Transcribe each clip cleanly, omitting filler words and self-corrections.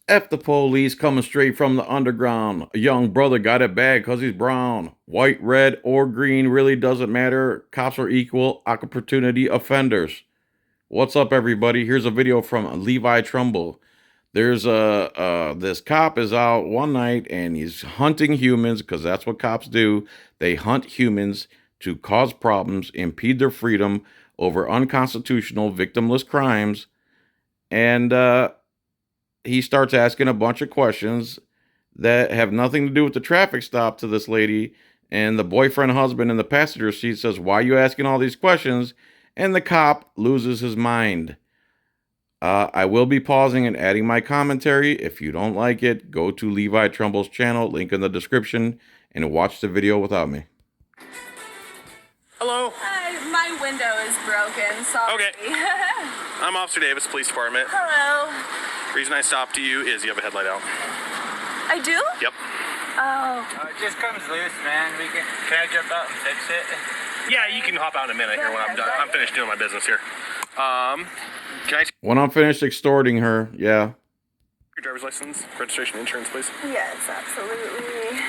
F the police coming straight from the underground. A young brother got it bad because he's brown. White, red, or green really doesn't matter. Cops are equal opportunity offenders. What's up, everybody? Here's a video from Levi Trumbull. There's this cop is out one night and he's hunting humans because that's what cops do. They hunt humans to cause problems, impede their freedom over unconstitutional, victimless crimes, and he starts asking a bunch of questions that have nothing to do with the traffic stop to this lady. And the boyfriend husband in the passenger seat says, "Why are you asking all these questions?" And the cop loses his mind. I will be pausing and adding my commentary. If you don't like it, go to Levi Trumbull's channel, link in the description, and watch the video without me. Hello. Hi, my window is broken, sorry. Okay. I'm Officer Davis, Police Department. Hello. Reason I stopped you is you have a headlight out. I do? Yep. Oh. It just comes loose, man. Can I jump out and fix it? Yeah, you can hop out in a minute here when I'm done. I'm finished doing my business here. Can I see When I'm finished extorting her, yeah. your driver's license, registration, insurance, please? Yes, absolutely.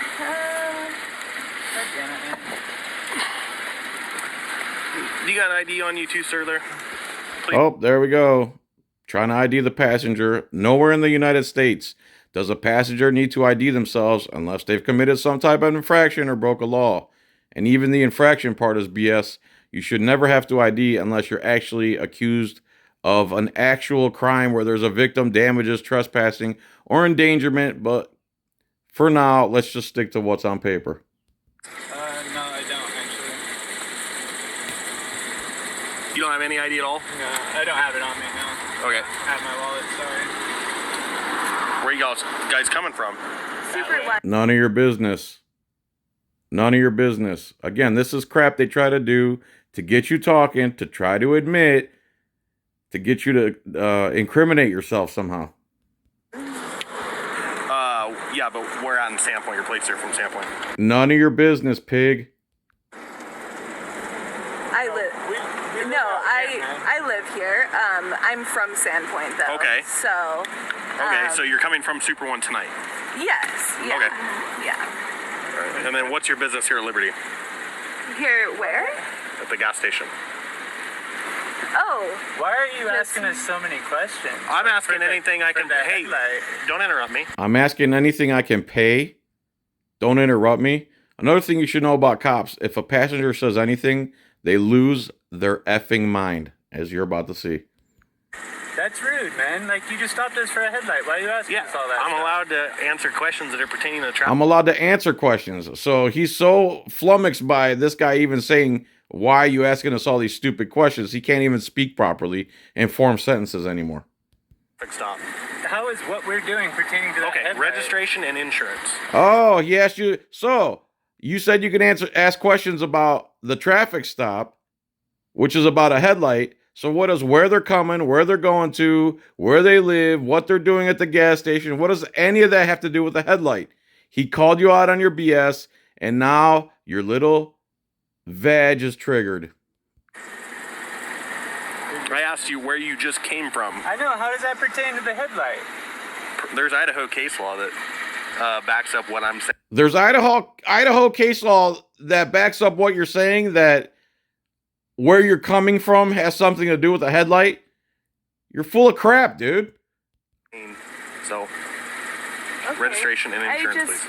Do you got an ID on you too, sir, there? Please. Oh, there we go. Trying to ID the passenger. Nowhere in the United States does a passenger need to ID themselves unless they've committed some type of infraction or broke a law. And even the infraction part is BS. You should never have to ID unless you're actually accused of an actual crime where there's a victim, damages, trespassing, or endangerment. But for now, let's just stick to what's on paper. No, I don't, actually. You don't have any ID at all? No, I don't have it on me, no. Okay. I have my wallet, sorry. Where you guys coming from? Secret one. None of your business. None of your business. Again, this is crap they try to do to get you talking, to try to admit, to get you to incriminate yourself somehow. Yeah, but we're out in Sandpoint. Your plates are from Sandpoint. None of your business, pig. I live. No, I live here. I'm from Sandpoint, though. Okay. So. Okay, so you're coming from Super One tonight. Yes. Yeah. Okay. Yeah. All right. And then what's your business here at Liberty? Here, where? At the gas station. Oh. Why are you asking us so many questions? I'm asking anything I can. Hey, don't interrupt me. I'm asking anything I can pay. Don't interrupt me. Another thing you should know about cops, if a passenger says anything, they lose their effing mind, as you're about to see. That's rude, man. Like, you just stopped us for a headlight. Why are you asking us all that I'm stuff? allowed to answer questions that are pertaining to traffic. I'm allowed to answer questions. So he's so flummoxed by this guy even saying, "Why are you asking us all these stupid questions?" He can't even speak properly and form sentences anymore. Stop. How is what we're doing pertaining to that Okay, headlight? registration and insurance. Oh, he asked you. So you said you can ask questions about the traffic stop, which is about a headlight. So what is where they're coming, where they're going to, where they live, what they're doing at the gas station? What does any of that have to do with the headlight? He called you out on your BS, and now your little veg is triggered. I asked you where you just came from. I know. How does that pertain to the headlight? There's Idaho case law that backs up what I'm saying. There's Idaho case law that backs up what you're saying, that where you're coming from has something to do with the headlight. You're full of crap, dude. So, Okay. registration and insurance, please.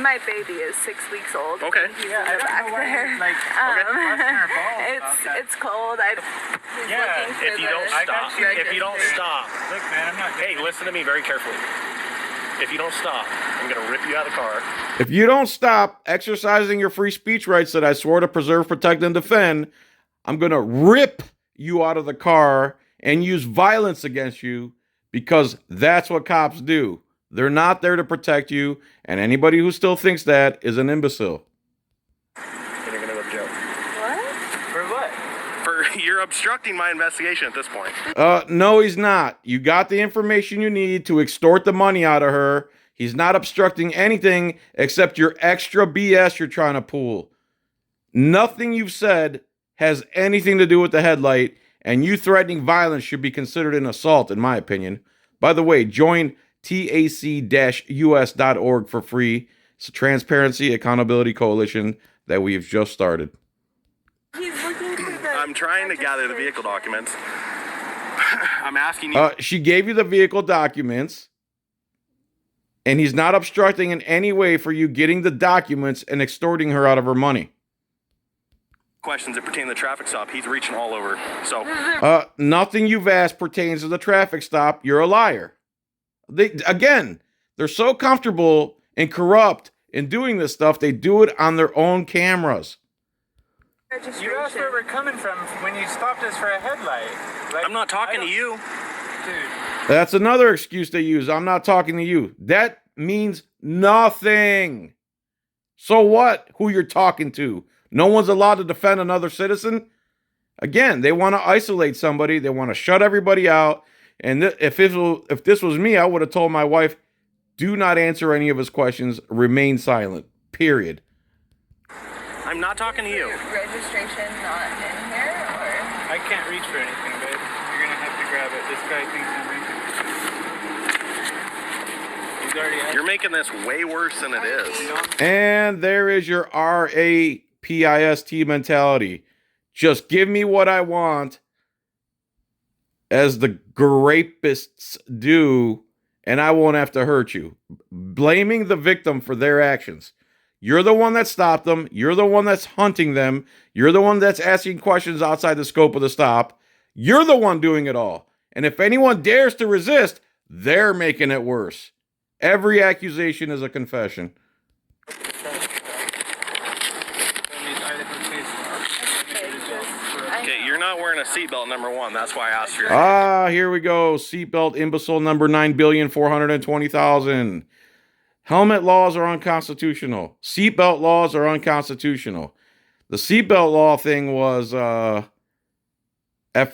My baby is 6 weeks old. Okay. He's Yeah, I in the don't back know why there. you're, like, busting our balls about that. It's cold. He's Yeah, looking for If you don't the stop, if you don't register. stop, Look, man, I'm not... hey, listen to me very carefully. If you don't stop, I'm gonna rip you out of the car. If you don't stop exercising your free speech rights that I swore to preserve, protect, and defend, I'm going to rip you out of the car and use violence against you, because that's what cops do. They're not there to protect you, and anybody who still thinks that is an imbecile. And you're gonna go to jail. What? For what? You're obstructing my investigation at this point. No, he's not. You got the information you need to extort the money out of her. He's not obstructing anything except your extra BS you're trying to pull. Nothing you've said has anything to do with the headlight, And you threatening violence should be considered an assault, in my opinion. By the way, join tac-us.org for free. It's a transparency accountability coalition that we've just started. He's looking for the. I'm trying to gather the vehicle documents. I'm asking you. She gave you the vehicle documents, and he's not obstructing in any way for you getting the documents and extorting her out of her money. Questions that pertain to the traffic stop. He's reaching all over. So nothing you've asked pertains to the traffic stop. You're a liar. They're so comfortable and corrupt in doing this stuff, they do it on their own cameras. You asked where we're coming from when you stopped us for a headlight. Like, I'm not talking to you. Dude. That's another excuse they use. I'm not talking to you. That means nothing. So what? Who you're talking to? No one's allowed to defend another citizen? Again, they want to isolate somebody. They want to shut everybody out. And if this was me, I would have told my wife, do not answer any of his questions. Remain silent. Period. I'm not talking to you. Registration not in here, or? I can't reach for anything, babe. You're gonna have to grab it. This guy thinks I'm reaching. He's already You're making this way worse than it is. And there is your RAPIST mentality. Just give me what I want, as the grapists do, and I won't have to hurt you. Blaming the victim for their actions. You're the one that stopped them. You're the one that's hunting them. You're the one that's asking questions outside the scope of the stop. You're the one doing it all. And if anyone dares to resist, they're making it worse. Every accusation is a confession. Okay, you're not wearing a seatbelt, number one. That's why I asked you. Here we go. Seatbelt imbecile number 9,420,000. Helmet laws are unconstitutional. Seatbelt laws are unconstitutional. The seatbelt law thing was, at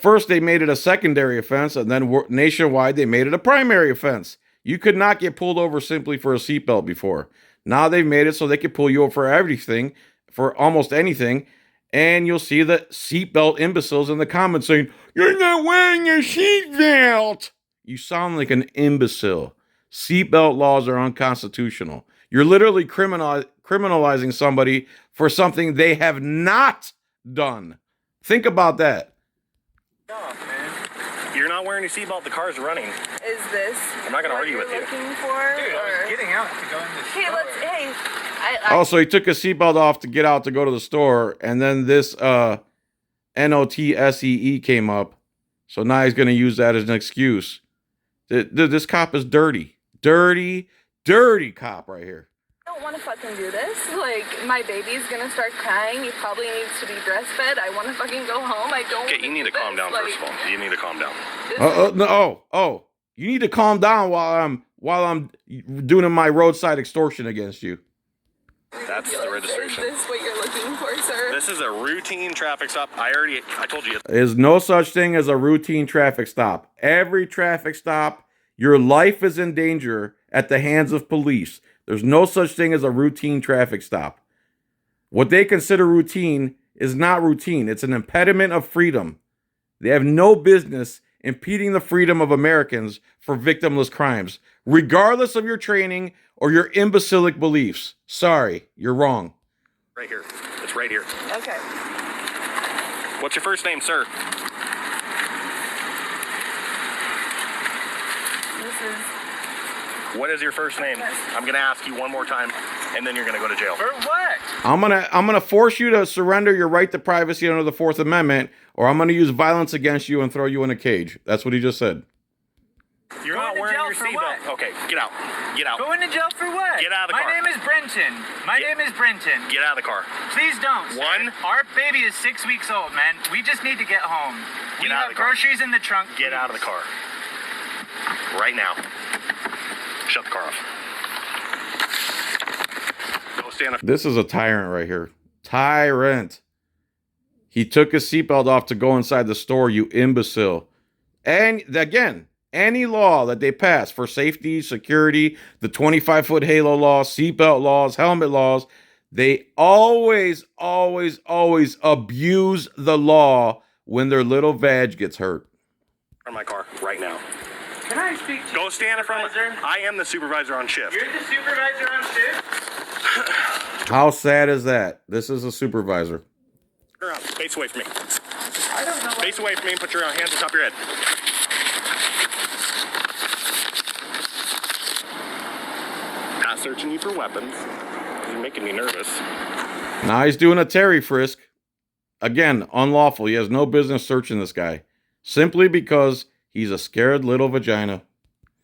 first they made it a secondary offense, and then nationwide they made it a primary offense. You could not get pulled over simply for a seatbelt before. Now they've made it so they can pull you over for everything, for almost anything. And you'll see the seatbelt imbeciles in the comments saying, "You're not wearing your seatbelt." You sound like an imbecile. Seatbelt laws are unconstitutional. You're literally criminalizing somebody for something they have not done. Think about that. Oh, man. You're not wearing your seatbelt. The car's running. Is this? I'm not gonna what argue you're with you. Looking for? Dude, I was getting out to go in the store. Hey. Also, he took his seatbelt off to get out to go to the store, and then this NOTSEE came up. So now he's going to use that as an excuse. This cop is dirty. Dirty cop right here. I don't want to fucking do this. Like, my baby's gonna start crying. He probably needs to be breastfed. I want to fucking go home. I don't. Okay, you need to calm down first of all. You need to calm down. No. You need to calm down while I'm doing my roadside extortion against you. That's the registration. Is this what you're looking for, sir? This is a routine traffic stop. I told you. There's no such thing as a routine traffic stop. Every traffic stop, your life is in danger at the hands of police. There's no such thing as a routine traffic stop. What they consider routine is not routine. It's an impediment of freedom. They have no business impeding the freedom of Americans for victimless crimes, regardless of your training or your imbecilic beliefs. Sorry, you're wrong. Right here. It's right here. Okay. What's your first name, sir? What is your first name? I'm gonna ask you one more time, and then you're gonna go to jail. For what? I'm gonna force you to surrender your right to privacy under the Fourth Amendment, or I'm gonna use violence against you and throw you in a cage. That's what he just said. You're Going not to wearing jail your for seatbelt. what? Okay, get out. Get out. Going to jail for what? Get out of the car. My name is Brenton. My name is Brenton. Get out of the car. Please don't. Sir. One. Our baby is 6 weeks old, man. We just need to get home. We Get out have of the car. groceries in the trunk. Get out of the car. Right now. Shut the car off. Go stand up. This is a tyrant right here. Tyrant. He took his seatbelt off to go inside the store, you imbecile. And again, any law that they pass for safety, security, the 25-foot halo law, seatbelt laws, helmet laws, they always abuse the law when their little vag gets hurt. In my car right now. Can I speak to Go stand in front of supervisor? I am the supervisor on shift. You're the supervisor on shift? How sad is that? This is a supervisor. Turn around. Face away from me. I don't know. Face away from me and put your hands on top of your head. Not searching you for weapons. You're making me nervous. Now he's doing a Terry frisk. Again, unlawful. He has no business searching this guy. Simply because he's a scared little vagina.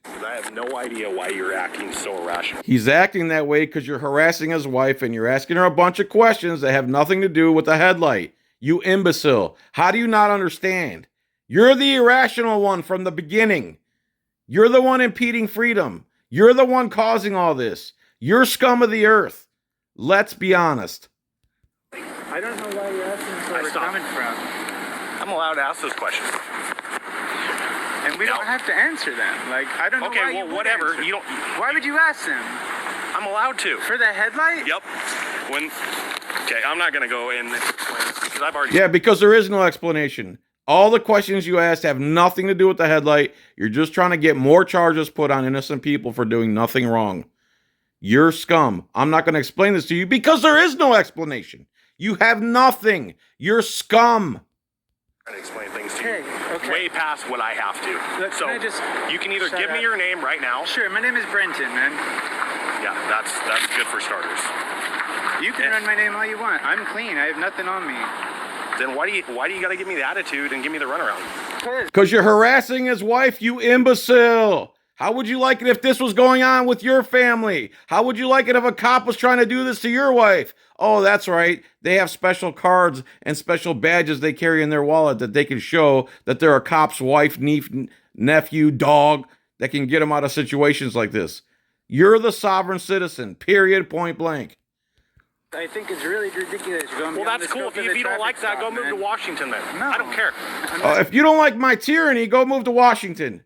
I have no idea why you're acting so irrational. He's acting that way because you're harassing his wife and you're asking her a bunch of questions that have nothing to do with the headlight. You imbecile. How do you not understand? You're the irrational one from the beginning. You're the one impeding freedom. You're the one causing all this. You're scum of the earth. Let's be honest. I don't know why you're asking us where we're Stop. coming from. I'm allowed to ask those questions. And we No. don't have to answer them. Like, I don't know Okay, why you well, would whatever. answer. You don't. Why would you ask them? I'm allowed to. For the headlight? Yep. Okay, I'm not gonna go in because I've already. Yeah, because there is no explanation. All the questions you asked have nothing to do with the headlight. You're just trying to get more charges put on innocent people for doing nothing wrong. You're scum. I'm not going to explain this to you because there is no explanation. You have nothing. You're scum. I'm trying to explain things to you. Okay. Way past what I have to. Look, so can I just you can either shut give me up? your name right now. Sure, my name is Brenton, man. Yeah, that's good for starters. You can run my name all you want. I'm clean. I have nothing on me. Then why do you got to give me the attitude and give me the runaround? Because you're harassing his wife, you imbecile. How would you like it if this was going on with your family? How would you like it if a cop was trying to do this to your wife? Oh, that's right. They have special cards and special badges they carry in their wallet that they can show that they're a cop's wife, nephew, dog that can get them out of situations like this. You're the sovereign citizen, period, point blank. I think it's really ridiculous. You're going Well, beyond that's the cool. scope of If the you don't like traffic that, go stop, move to man. Washington then. No. I don't care. If you don't like my tyranny, go move to Washington.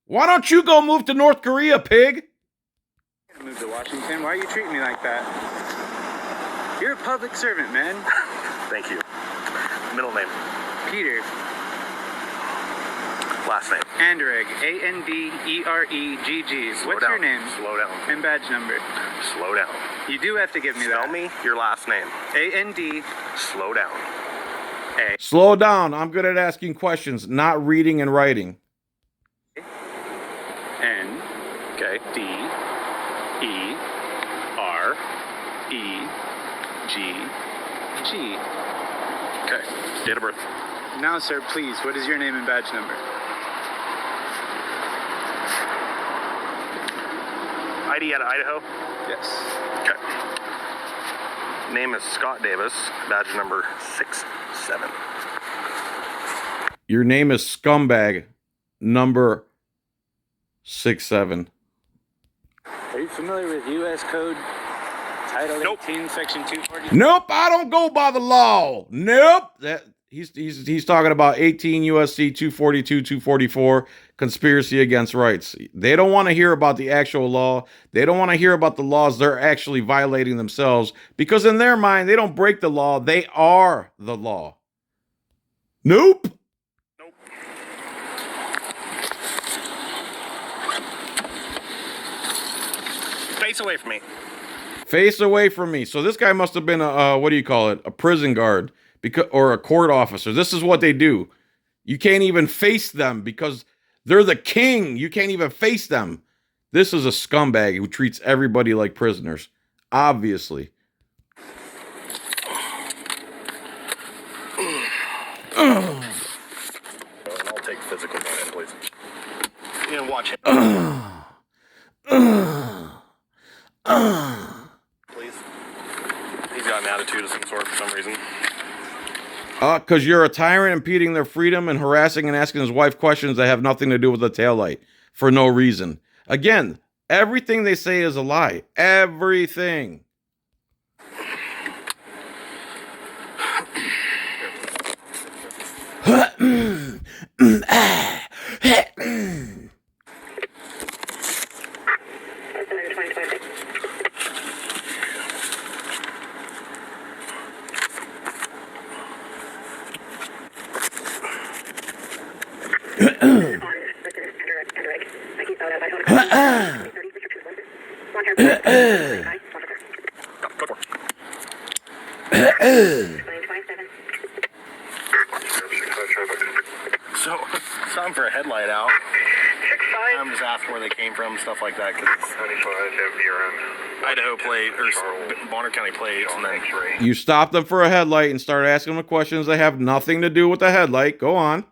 Why don't you go move to North Korea, pig? I'm gonna move to Washington. Why are you treating me like that? You're a public servant, man. Thank you. Middle name. Peter. Last name. Anderegg. Anderegg. Slow What's down. your name? Slow down. And badge number. Slow down. You do have to give me Tell that. me your last name. A-N-D. Slow down. Slow down. I'm good at asking questions, not reading and writing. N. Okay. D. E. R. E. G. G. Okay. Date of birth. Now, sir, please, what is your name and badge number? ID out of Idaho. Yes. Okay. Name is Scott Davis. Badge number 67. Your name is Scumbag, number 67. Are you familiar with U.S. Code Title Nope. 18, Section 240? Nope, I don't go by the law. Nope. He's talking about 18 USC 242, 244, conspiracy against rights. They don't want to hear about the actual law. They don't want to hear about the laws they're actually violating themselves because in their mind, they don't break the law. They are the law. Nope. Nope. Face away from me. Face away from me. So this guy must have been a prison guard or a court officer. This is what they do. You can't even face them because they're the king. You can't even face them. This is a scumbag who treats everybody like prisoners. Obviously. I'll take physical plan, please. You know, watch him. Please. He's got an attitude of some sort for some reason. Because you're a tyrant impeding their freedom and harassing and asking his wife questions that have nothing to do with the taillight for no reason. Again, everything they say is a lie. Everything. So, something for a headlight out. I'm just asking where they came from, stuff like that, because it's Idaho plate, or Bonner County plates, and then... You stop them for a headlight and start asking them questions that have nothing to do with the headlight. Go on.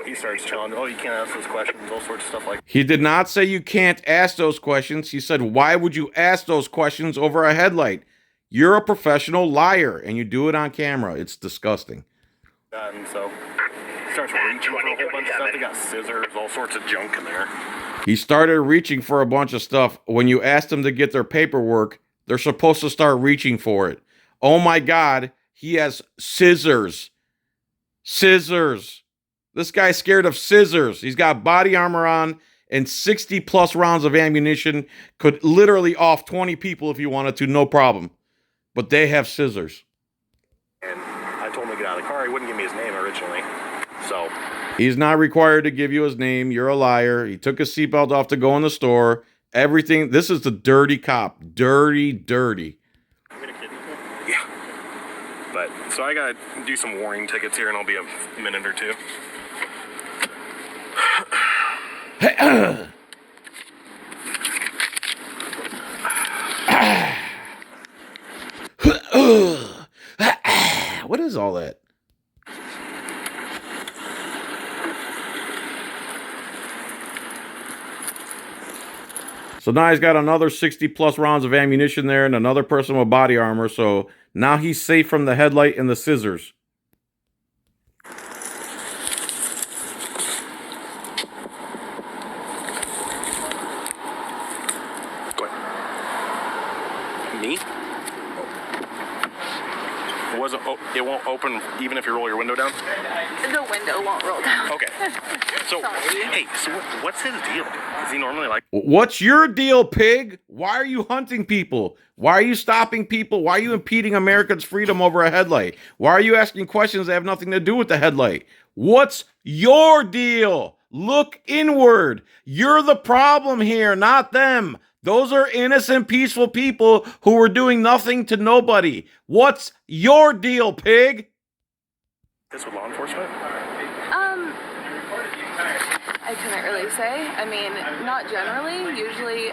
He starts challenging, oh, you can't ask those questions, all sorts of stuff like that. He did not say you can't ask those questions. He said, why would you ask those questions over a headlight? You're a professional liar, and you do it on camera. It's disgusting. And so, he starts reaching for a whole bunch of stuff. They got scissors, all sorts of junk in there. He started reaching for a bunch of stuff. When you asked them to get their paperwork, they're supposed to start reaching for it. Oh my God, he has scissors. Scissors. This guy's scared of scissors. He's got body armor on and 60 plus rounds of ammunition. Could literally off 20 people if you wanted to, no problem. But they have scissors. And I told him to get out of the car. He wouldn't give me his name originally. So he's not required to give you his name. You're a liar. He took his seatbelt off to go in the store. Everything. This is the dirty cop. Dirty, dirty. Yeah. But, so I gotta do some warning tickets here and I'll be a minute or two. What is all that? So now he's got another 60 plus rounds of ammunition there and another person with body armor. So now he's safe from the headlight and the scissors. Go ahead. Me? It won't open even if you roll your window down? The window won't roll down. Okay. So, hey, so what's his deal? Is he normally like... What's your deal, pig? Why are you hunting people? Why are you stopping people? Why are you impeding Americans' freedom over a headlight? Why are you asking questions that have nothing to do with the headlight? What's your deal? Look inward. You're the problem here, not them. Those are innocent, peaceful people who were doing nothing to nobody. What's your deal, pig? This with law enforcement? I couldn't really say. I mean, not generally. Usually,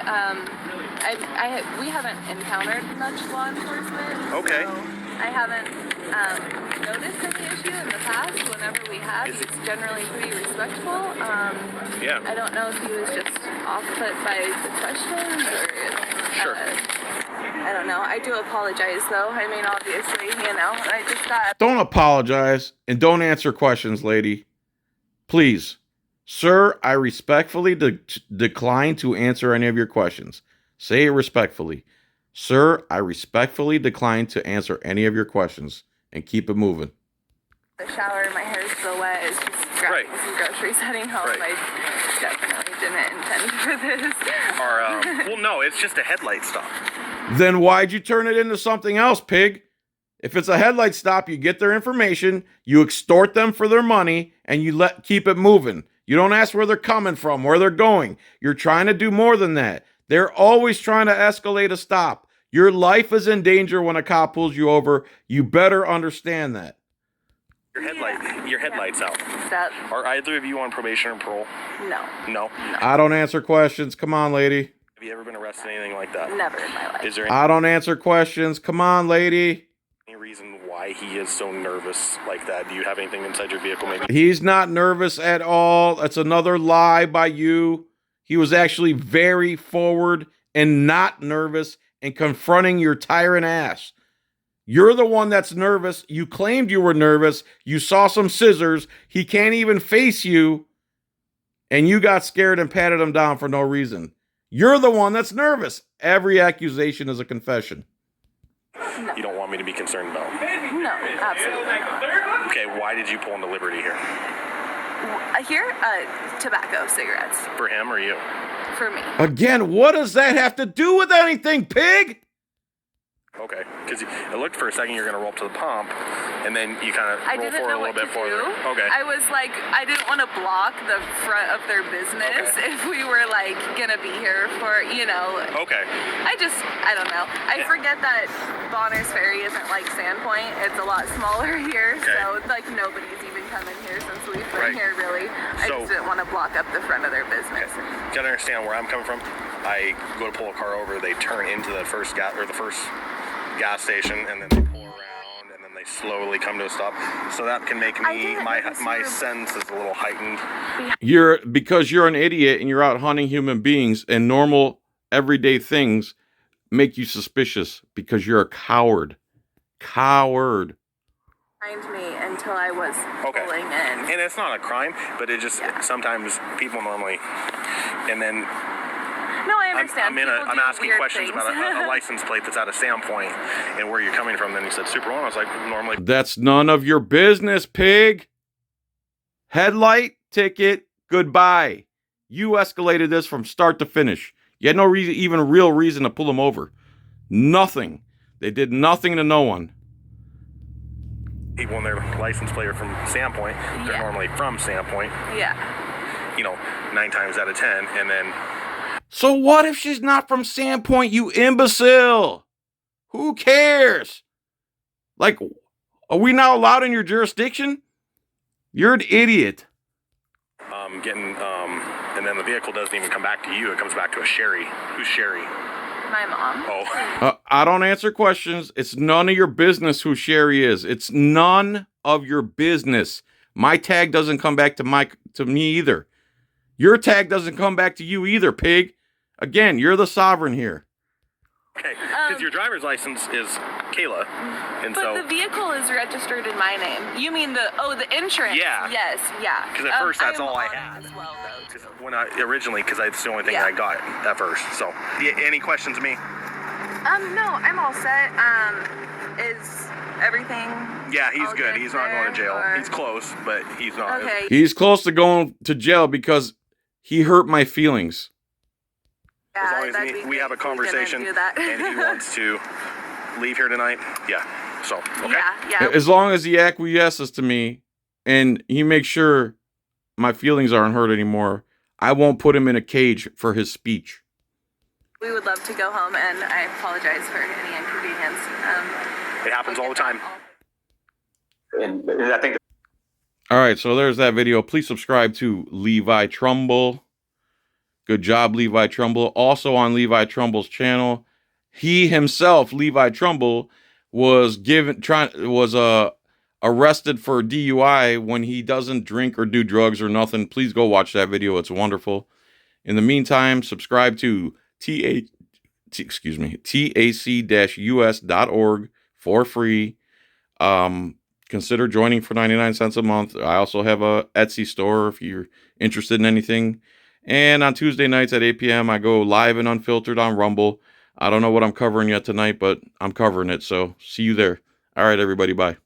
we haven't encountered much law enforcement. Okay. So I haven't noticed any issue in the past. Whenever we have, he's generally pretty respectful. Yeah. I don't know if he was just off put by the questions or Sure. I don't know. I do apologize, though. I mean, obviously, I just got... Don't apologize and don't answer questions, lady. Please. Sir, I respectfully decline to answer any of your questions. Say it respectfully. Sir, I respectfully decline to answer any of your questions and keep it moving. The shower and my hair is still wet. It's just grabbing some groceries heading home. Right. I definitely didn't intend for this. Well, no, it's just a headlight stop. Then why'd you turn it into something else, pig? If it's a headlight stop, you get their information, you extort them for their money, and you keep it moving. You don't ask where they're coming from, where they're going. You're trying to do more than that. They're always trying to escalate a stop. Your life is in danger when a cop pulls you over. You better understand that. Your headlight's out. Stop. Are either of you on probation or parole? No. No. I don't answer questions. Come on, lady. Have you ever been arrested or anything like that? Never in my life. Is there I don't answer questions. Come on, lady. any reason why he is so nervous like that? Do you have anything inside your vehicle maybe? He's not nervous at all. That's another lie by you. He was actually very forward and not nervous and confronting your tyrant ass. You're the one that's nervous. You claimed you were nervous. You saw some scissors. He can't even face you. And you got scared and patted him down for no reason. You're the one that's nervous. Every accusation is a confession. No. You don't want me to be concerned about? No, absolutely not. Okay, why did you pull into Liberty here? Here, tobacco, cigarettes. For him or you? For me. Again, what does that have to do with anything, pig? Okay, because it looked for a second you're going to roll up to the pump, and then you kind of I roll didn't forward know a what little to bit farther. do. Okay. I was like, I didn't want to block the front of their business if we were like gonna be here for, you know. Okay. I don't know. I forget that Bonner's Ferry isn't like Sandpoint. It's a lot smaller here, so like nobody's even come in here since we've been here. Really, I So- just didn't want to block up the front of their business. You gotta understand where I'm coming from. I go to pull a car over, they turn into the first gas station, and then they pull around, and then they slowly come to a stop. So that can make me my sense is a little heightened. Because you're an idiot and you're out hunting human beings, and normal everyday things make you suspicious because you're a coward. Coward. Find me until I was pulling in. And it's not a crime, but it just sometimes people normally, and then. No, I understand. I'm asking questions about a license plate that's out of Sandpoint and where you're coming from. Then he said Super One. I was like, normally. That's none of your business, pig. Headlight, ticket, goodbye. You escalated this from start to finish. You had no reason, even real reason to pull them over. Nothing. They did nothing to no one. People when their license plate are from Sandpoint, they're normally from Sandpoint. Yeah. 9 times out of 10, and then. So what if she's not from Sandpoint, you imbecile? Who cares? Like, are we not allowed in your jurisdiction? You're an idiot. And then the vehicle doesn't even come back to you. It comes back to a Sherry. Who's Sherry? My mom. Oh. I don't answer questions. It's none of your business who Sherry is. It's none of your business. My tag doesn't come back to me either. Your tag doesn't come back to you either, pig. Again, you're the sovereign here. Okay, because your driver's license is Kayla, and but the vehicle is registered in my name. You mean the insurance? Yeah. Yes, yeah. Because at first that's all I am had. as well, though. When because that's the only thing I got at first. So, any questions to me? No, I'm all set. Is everything? Yeah, he's all good. He's not going to jail. or- He's close, but he's not. Okay. He's close to going to jail because he hurt my feelings. As long Yeah, as that'd be we have a great if we didn't conversation do that. and he wants to leave here tonight, yeah. So, okay. Yeah. As long as he acquiesces to me and he makes sure my feelings aren't hurt anymore, I won't put him in a cage for his speech. We would love to go home, and I apologize for any inconvenience. It happens all the time. And I think All right, so there's that video. Please subscribe to Levi Trumbull. Good job, Levi Trumbull. Also on Levi Trumbull's channel, he himself, Levi Trumbull, was arrested for DUI when he doesn't drink or do drugs or nothing. Please go watch that video. It's wonderful. In the meantime, subscribe to tac-us.org for free. Consider joining for 99 cents a month. I also have a Etsy store if you're interested in anything. And on Tuesday nights at 8 p.m., I go live and unfiltered on Rumble. I don't know what I'm covering yet tonight, but I'm covering it. So see you there. All right, everybody. Bye.